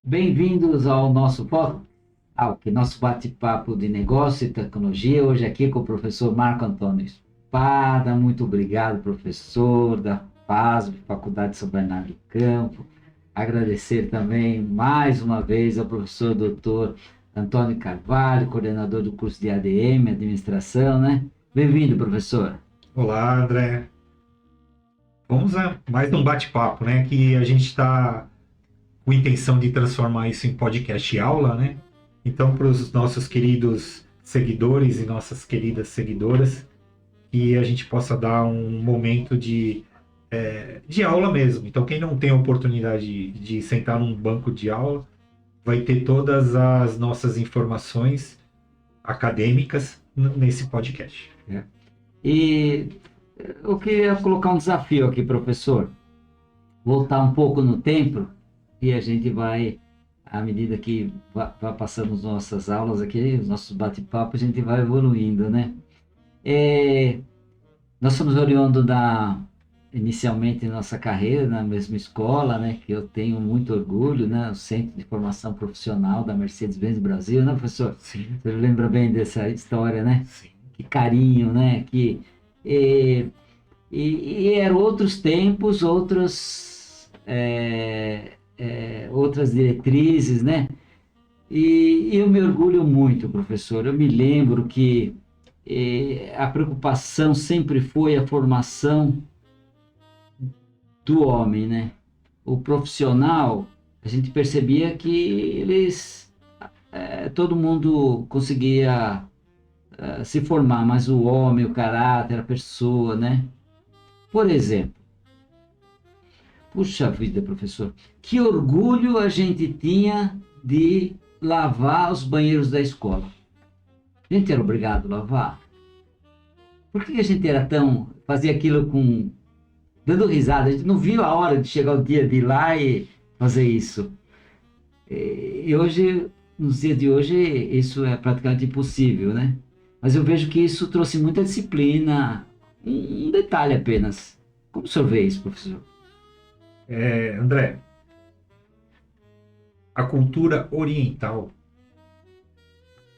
Bem-vindos ao nosso bate-papo de negócio e tecnologia, hoje aqui com o professor Marco Antônio Espada. Muito obrigado, professor da FASB, Faculdade de São Bernardo do Campo. Agradecer também, mais uma vez, ao professor Dr. Antônio Carvalho, coordenador do curso de ADM, Administração, né? Bem-vindo, professor. Olá, André. Vamos a mais um bate-papo, né? Que a gente está com intenção de transformar isso em podcast e aula, né? Então, para os nossos queridos seguidores e nossas queridas seguidoras, que a gente possa dar um momento de aula mesmo. Então, quem não tem a oportunidade de sentar num banco de aula, vai ter todas as nossas informações acadêmicas nesse podcast, né? E eu queria colocar um desafio aqui, professor. Voltar um pouco no tempo e a gente vai, à medida que vai passando as nossas aulas aqui, os nossos bate-papos, a gente vai evoluindo, né? Nós somos oriundos inicialmente nossa carreira na mesma escola, né? Que eu tenho muito orgulho, né? O Centro de Formação Profissional da Mercedes-Benz Brasil, né, professor? Sim. Você lembra bem dessa história, né? Sim. Que carinho, né? E eram outros tempos, outras diretrizes, né? E eu me orgulho muito, professor. Eu me lembro que a preocupação sempre foi a formação do homem, né? O profissional, a gente percebia que todo mundo conseguia se formar, mas o homem, o caráter, a pessoa, né? Por exemplo, puxa vida, professor, que orgulho a gente tinha de lavar os banheiros da escola. A gente era obrigado a lavar. Por que a gente fazia aquilo dando risada? A gente não viu a hora de chegar o dia de ir lá e fazer isso. E hoje, nos dias de hoje, isso é praticamente impossível, né? Mas eu vejo que isso trouxe muita disciplina. Um detalhe apenas. Como o senhor vê isso, professor? André, a cultura oriental,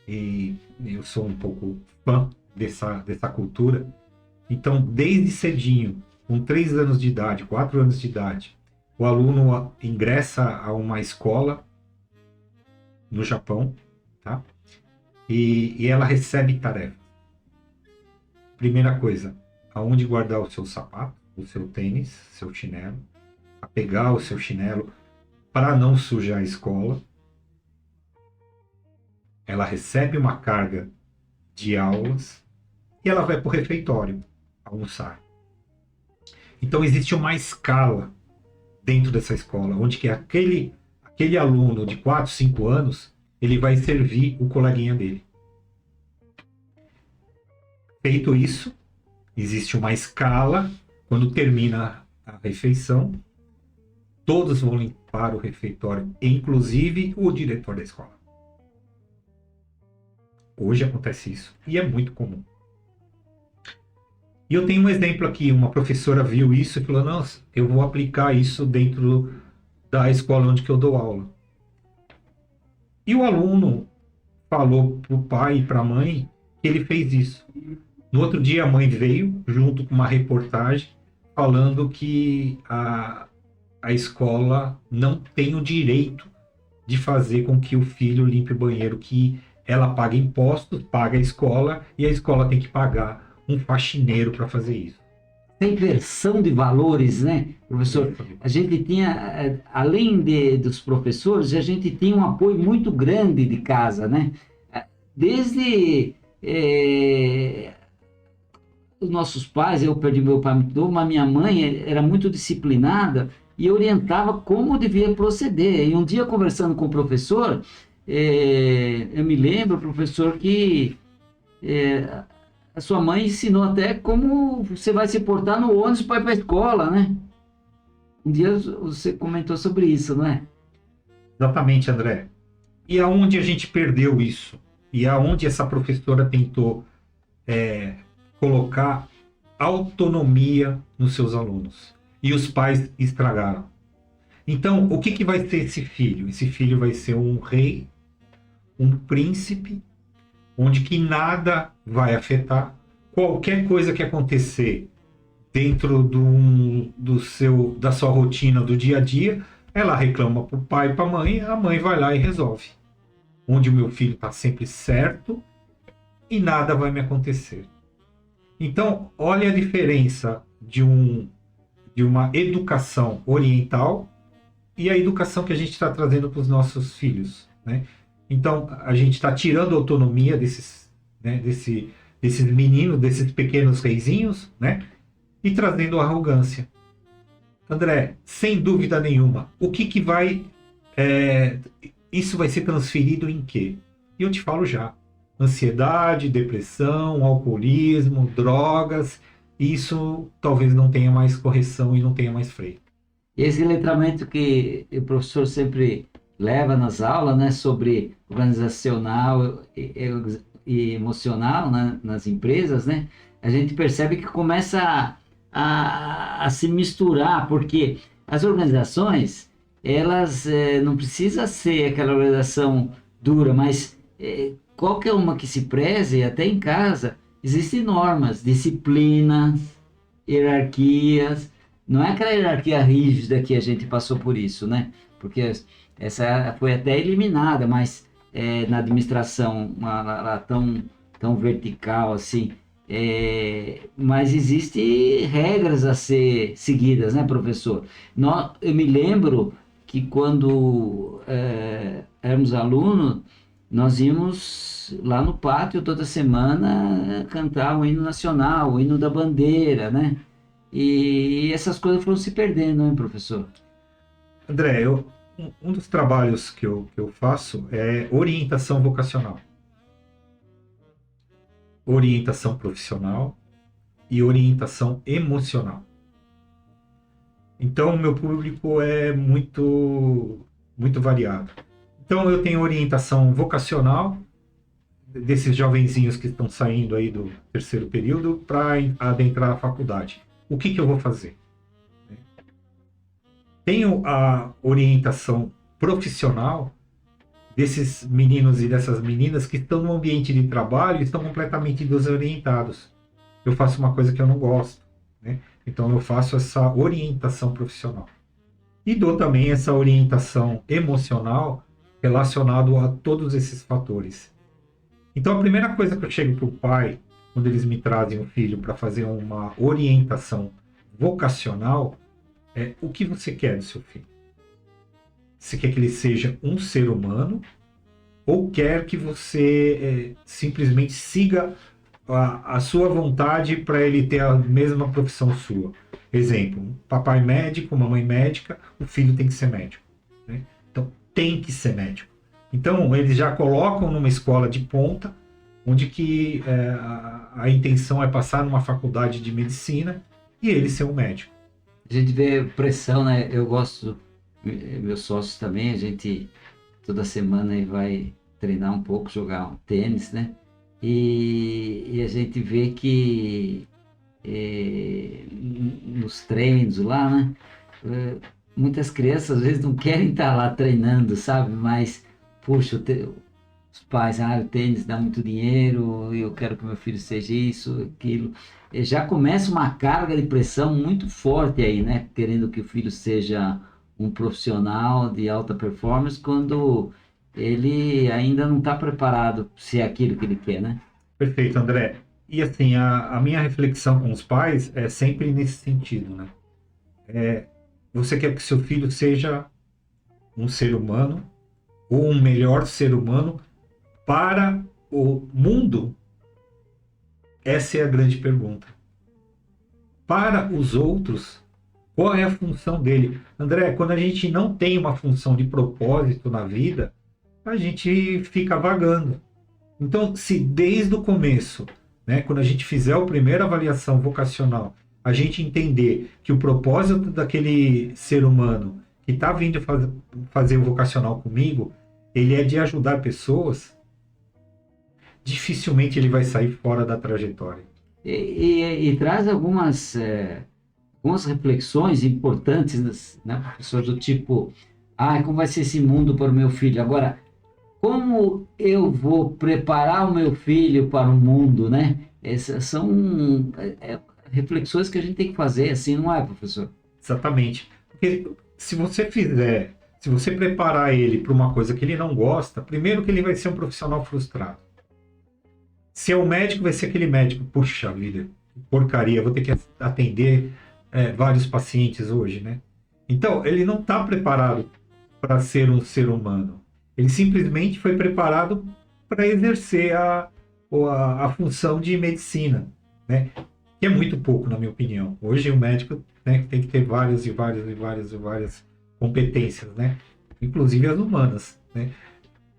e eu sou um pouco fã dessa cultura, então desde cedinho, com 3 anos de idade, 4 anos de idade, o aluno ingressa a uma escola no Japão, tá? E ela recebe tarefas. Primeira coisa, aonde guardar o seu sapato, o seu tênis, seu chinelo, a pegar o seu chinelo para não sujar a escola. Ela recebe uma carga de aulas e ela vai para o refeitório almoçar. Então existe uma escala dentro dessa escola, onde que aquele aluno de 4, 5 anos, ele vai servir o coleguinha dele. Feito isso, existe uma escala. Quando termina a refeição, todos vão limpar o refeitório, inclusive o diretor da escola. Hoje acontece isso e é muito comum. E eu tenho um exemplo aqui, uma professora viu isso e falou, nossa, eu vou aplicar isso dentro da escola onde que eu dou aula. E o aluno falou para o pai e para a mãe que ele fez isso. No outro dia a mãe veio junto com uma reportagem falando que a escola não tem o direito de fazer com que o filho limpe o banheiro, que ela paga impostos, paga a escola e a escola tem que pagar um faxineiro para fazer isso. Tem inversão de valores, né, professor? A gente tinha, além dos professores, a gente tinha um apoio muito grande de casa, né? Desde os nossos pais, eu perdi meu pai muito novo, mas minha mãe era muito disciplinada e orientava como devia proceder. E um dia, conversando com o professor, eu me lembro, professor, que a sua mãe ensinou até como você vai se portar no ônibus para ir para a escola, né? Um dia você comentou sobre isso, não é? Exatamente, André. E aonde a gente perdeu isso? E aonde essa professora tentou colocar autonomia nos seus alunos? E os pais estragaram. Então, o que vai ser esse filho? Esse filho vai ser um rei, um príncipe, onde que nada vai afetar. Qualquer coisa que acontecer dentro da sua rotina do dia a dia, ela reclama para o pai e para a mãe vai lá e resolve. Onde o meu filho está sempre certo e nada vai me acontecer. Então, olha a diferença de uma educação oriental e a educação que a gente está trazendo para os nossos filhos, né? Então, a gente está tirando a autonomia desses meninos, desses pequenos reizinhos, né? E trazendo arrogância. André, sem dúvida nenhuma, o que vai... isso vai ser transferido em quê? E eu te falo já. Ansiedade, depressão, alcoolismo, drogas. Isso talvez não tenha mais correção e não tenha mais freio. Esse letramento que o professor sempre leva nas aulas, né, sobre organizacional e emocional, né, nas empresas, né, a gente percebe que começa a se misturar, porque as organizações, elas não precisa ser aquela organização dura, mas qualquer uma que se preze, até em casa, existem normas, disciplinas, hierarquias. Não é aquela hierarquia rígida que a gente passou por isso, né? Porque essa foi até eliminada, mas na administração ela tão vertical assim. Mas existem regras a ser seguidas, né, professor? Eu me lembro que quando éramos alunos, nós íamos lá no pátio toda semana cantar o hino nacional, o hino da bandeira, né? E essas coisas foram se perdendo, hein, professor? André, um dos trabalhos que eu faço é orientação vocacional. Orientação profissional e orientação emocional. Então, o meu público é muito, muito variado. Então, eu tenho orientação vocacional, desses jovenzinhos que estão saindo aí do terceiro período para adentrar a faculdade. O que eu vou fazer? Tenho a orientação profissional desses meninos e dessas meninas que estão no ambiente de trabalho e estão completamente desorientados. Eu faço uma coisa que eu não gosto, né? Então eu faço essa orientação profissional. E dou também essa orientação emocional relacionado a todos esses fatores. Então a primeira coisa que eu chego para o pai, quando eles me trazem um filho para fazer uma orientação vocacional, é o que você quer do seu filho. Você quer que ele seja um ser humano ou quer que você simplesmente siga a sua vontade para ele ter a mesma profissão sua? Exemplo, papai médico, mamãe médica, o filho tem que ser médico, né? Então, tem que ser médico. Então, eles já colocam numa escola de ponta, onde que a intenção é passar numa faculdade de medicina e ele ser um médico. A gente vê pressão, né? Eu gosto, meus sócios também, a gente toda semana aí vai treinar um pouco, jogar um tênis, né? E a gente vê que nos treinos lá, né? Muitas crianças às vezes não querem estar lá treinando, sabe? Mas, puxa, os pais, o tênis dá muito dinheiro, eu quero que meu filho seja isso, aquilo. E já começa uma carga de pressão muito forte aí, né? Querendo que o filho seja um profissional de alta performance, quando ele ainda não está preparado para ser aquilo que ele quer, né? Perfeito, André. E assim, a minha reflexão com os pais é sempre nesse sentido, né? Você quer que seu filho seja um ser humano ou um melhor ser humano para o mundo? Essa é a grande pergunta. Para os outros, qual é a função dele? André, quando a gente não tem uma função de propósito na vida, a gente fica vagando. Então, se desde o começo, né, quando a gente fizer a primeira avaliação vocacional, a gente entender que o propósito daquele ser humano que está vindo fazer o vocacional comigo, ele é de ajudar pessoas, dificilmente ele vai sair fora da trajetória. E traz algumas algumas reflexões importantes, né, professor, do tipo, como vai ser esse mundo para o meu filho? Agora, como eu vou preparar o meu filho para o mundo, né? Essas são reflexões que a gente tem que fazer, assim, não é, professor? Exatamente. Porque se você preparar ele para uma coisa que ele não gosta, primeiro que ele vai ser um profissional frustrado. Se é um médico, vai ser aquele médico, puxa vida, que porcaria, vou ter que atender vários pacientes hoje, né? Então, ele não está preparado para ser um ser humano. Ele simplesmente foi preparado para exercer a função de medicina, né? Que é muito pouco, na minha opinião. Hoje o médico, né, tem que ter várias competências, né? Inclusive as humanas, né?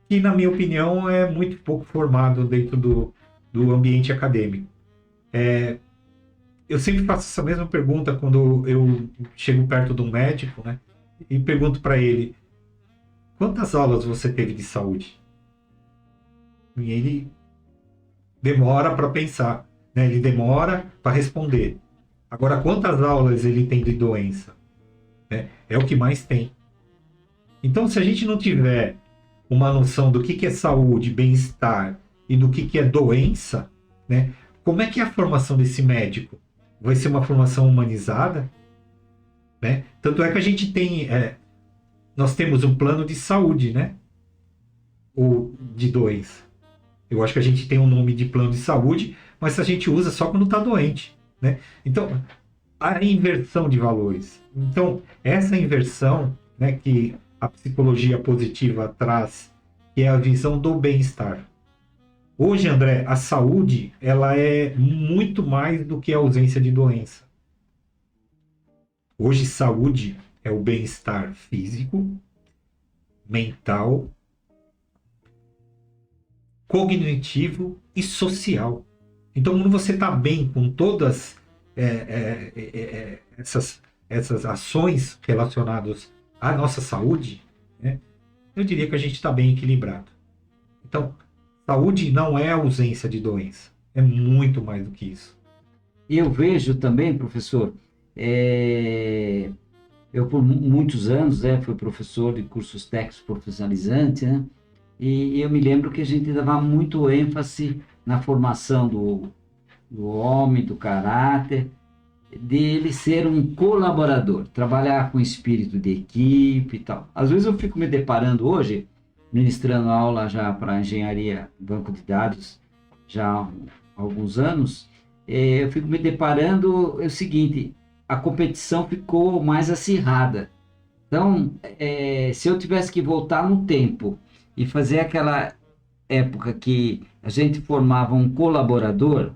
Que, na minha opinião, é muito pouco formado dentro do ambiente acadêmico. Eu sempre faço essa mesma pergunta quando eu chego perto de um médico, né? E pergunto para ele, quantas aulas você teve de saúde? E ele demora para pensar, né? Ele demora para responder. Agora, quantas aulas ele tem de doença? Né? É o que mais tem. Então, se a gente não tiver uma noção do que é saúde, bem-estar e do que é doença, né? Como é que é a formação desse médico? Vai ser uma formação humanizada? Né? Tanto é que a gente nós temos um plano de saúde, né? Ou de doença. Eu acho que a gente tem um nome de plano de saúde, mas a gente usa só quando está doente, né? Então, a inversão de valores. Então, essa inversão, né, que a psicologia positiva traz, que é a visão do bem-estar. Hoje, André, a saúde, ela é muito mais do que a ausência de doença. Hoje, saúde é o bem-estar físico, mental, cognitivo e social. Então, quando você está bem com todas essas ações relacionadas à nossa saúde, né, eu diria que a gente está bem equilibrado. Então, saúde não é ausência de doença. É muito mais do que isso. E eu vejo também, professor, eu por muitos anos fui professor de cursos técnicos profissionalizantes, né? E eu me lembro que a gente dava muito ênfase na formação do homem, do caráter, dele ser um colaborador, trabalhar com espírito de equipe e tal. Às vezes eu fico me deparando hoje, ministrando aula já para engenharia, banco de dados, já há alguns anos, eu fico me deparando o seguinte, a competição ficou mais acirrada. Então, se eu tivesse que voltar no tempo e fazer aquela época que a gente formava um colaborador,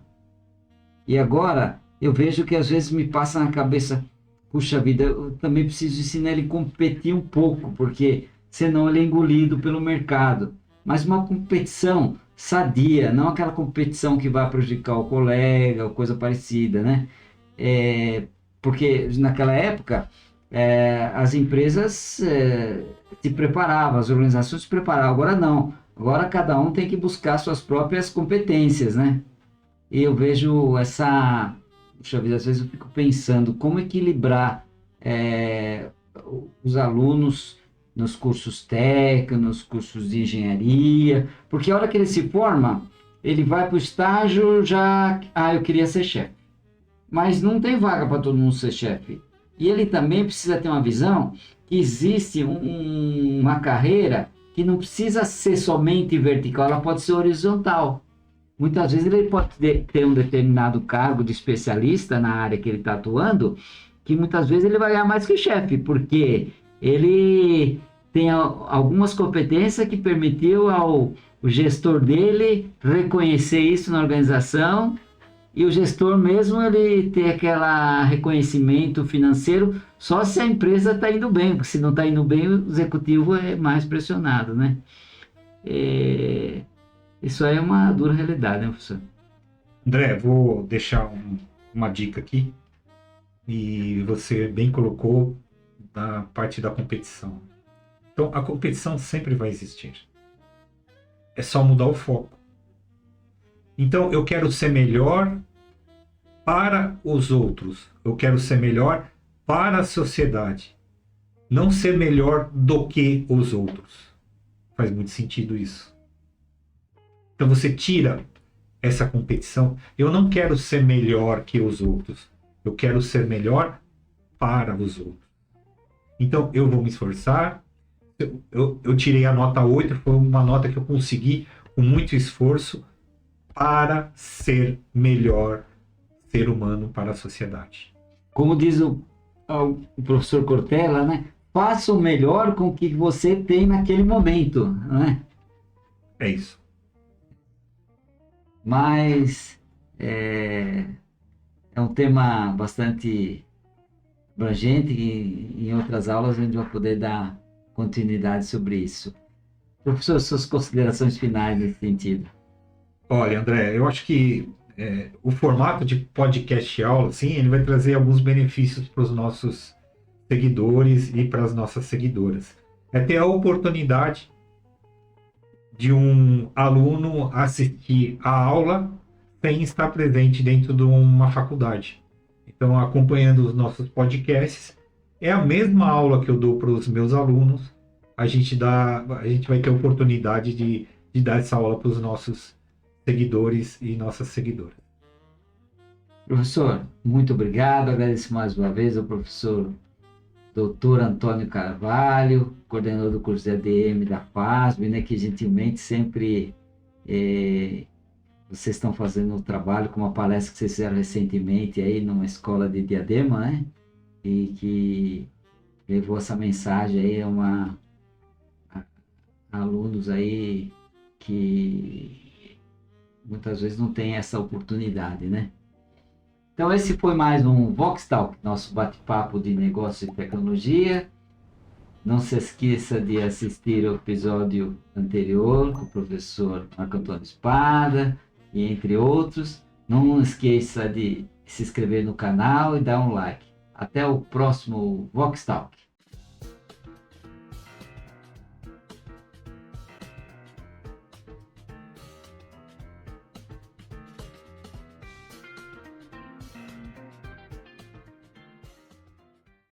e agora eu vejo que às vezes me passa na cabeça, puxa vida, eu também preciso ensinar ele a competir um pouco, porque senão ele é engolido pelo mercado. Mas uma competição sadia, não aquela competição que vai prejudicar o colega ou coisa parecida, né? Porque naquela época as empresas se preparavam, as organizações se preparavam, agora não. Agora cada um tem que buscar suas próprias competências, né? E eu vejo puxa vida, às vezes eu fico pensando como equilibrar os alunos nos cursos técnicos, nos cursos de engenharia, porque a hora que ele se forma, ele vai para o estágio já, eu queria ser chefe. Mas não tem vaga para todo mundo ser chefe. E ele também precisa ter uma visão que existe uma carreira que não precisa ser somente vertical, ela pode ser horizontal. Muitas vezes ele pode ter um determinado cargo de especialista na área que ele está atuando, que muitas vezes ele vai ganhar mais que chefe, porque ele tem algumas competências que permitiu ao gestor dele reconhecer isso na organização, e o gestor mesmo ele ter aquele reconhecimento financeiro só se a empresa está indo bem, porque se não está indo bem, o executivo é mais pressionado, né? Isso aí é uma dura realidade, né, professor? André, vou deixar uma dica aqui, e você bem colocou na parte da competição. Então, a competição sempre vai existir. É só mudar o foco. Então, eu quero ser melhor para os outros. Eu quero ser melhor para a sociedade. Não ser melhor do que os outros. Faz muito sentido isso. Então você tira essa competição. Eu não quero ser melhor que os outros. Eu quero ser melhor para os outros. Então eu vou me esforçar. Eu tirei a nota 8, foi uma nota que eu consegui com muito esforço para ser melhor ser humano para a sociedade. Como diz o professor Cortella, né? Faça o melhor com o que você tem naquele momento, né? É isso. Mas é um tema bastante abrangente e em outras aulas a gente vai poder dar continuidade sobre isso. Professor, suas considerações finais nesse sentido. Olha, André, eu acho que o formato de podcast aula, sim, ele vai trazer alguns benefícios para os nossos seguidores e para as nossas seguidoras. É ter a oportunidade de um aluno assistir a aula sem estar presente dentro de uma faculdade. Então, acompanhando os nossos podcasts, é a mesma aula que eu dou para os meus alunos. A gente vai ter a oportunidade de dar essa aula para os nossos seguidores e nossas seguidoras. Professor, muito obrigado. Agradeço mais uma vez ao professor Dr. Antônio Carvalho, coordenador do curso de ADM da FASB, né, que gentilmente sempre vocês estão fazendo um trabalho com uma palestra que vocês fizeram recentemente aí numa escola de Diadema, né, e que levou essa mensagem aí a alunos aí que muitas vezes não têm essa oportunidade, né? Então esse foi mais um Vox Talk, nosso bate-papo de negócio e tecnologia. Não se esqueça de assistir o episódio anterior com o professor Marco Antônio Espada e entre outros. Não esqueça de se inscrever no canal e dar um like. Até o próximo Vox Talk.